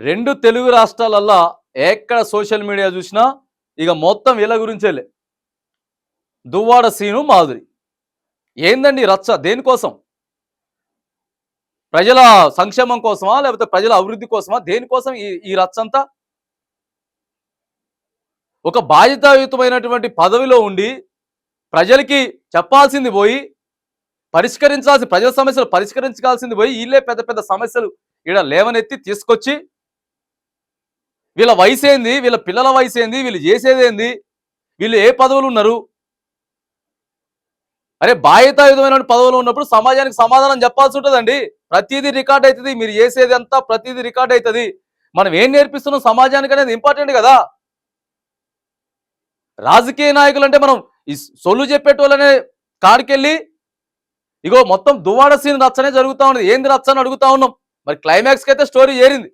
రెండు తెలుగు రాష్ట్రాలల్లా ఎక్కడ social media చూసినా ఇక మొత్తం వీళ్ళ గురించేలే. దువ్వాడ సీను, మాధురి. ఏందండి ఈ రచ్చ? దేనికోసం? ప్రజల సంక్షేమం కోసమా? లేకపోతే ప్రజల అభివృద్ధి కోసమా? దేనికోసం ఈ ఈ రచ్చంతా? ఒక బాధ్యతాయుతమైనటువంటి పదవిలో ఉండి ప్రజలకి చెప్పాల్సింది పోయి, ప్రజల సమస్యలు పరిష్కరించాల్సింది పోయి, వీళ్ళే పెద్ద పెద్ద సమస్యలు ఈడ లేవనెత్తి తీసుకొచ్చి వీళ్ళ వయసేంది, వీళ్ళ పిల్లల వయసేంది, వీళ్ళు చేసేదేంది, వీళ్ళు ఏ పదవులు ఉన్నారు? అరే బాధ్యతాయుతమైన పదవులు ఉన్నప్పుడు సమాజానికి సమాధానం చెప్పాల్సి ఉంటుందండి. ప్రతిదీ రికార్డ్ అవుతుంది. మీరు చేసేది అంతా ప్రతిదీ రికార్డ్ అవుతుంది. మనం ఏం నేర్పిస్తున్నాం సమాజానికి అనేది ఇంపార్టెంట్ కదా. రాజకీయ నాయకులు అంటే మనం ఈ సొల్లు చెప్పేటోళ్ళనే కాడికెళ్ళి ఇగో మొత్తం దువ్వాడ సీన్ రచ్చనే జరుగుతా ఉన్నది. ఏంది రచ్చ అని అడుగుతా ఉన్నాం. మరి క్లైమాక్స్కి అయితే స్టోరీ చేరింది.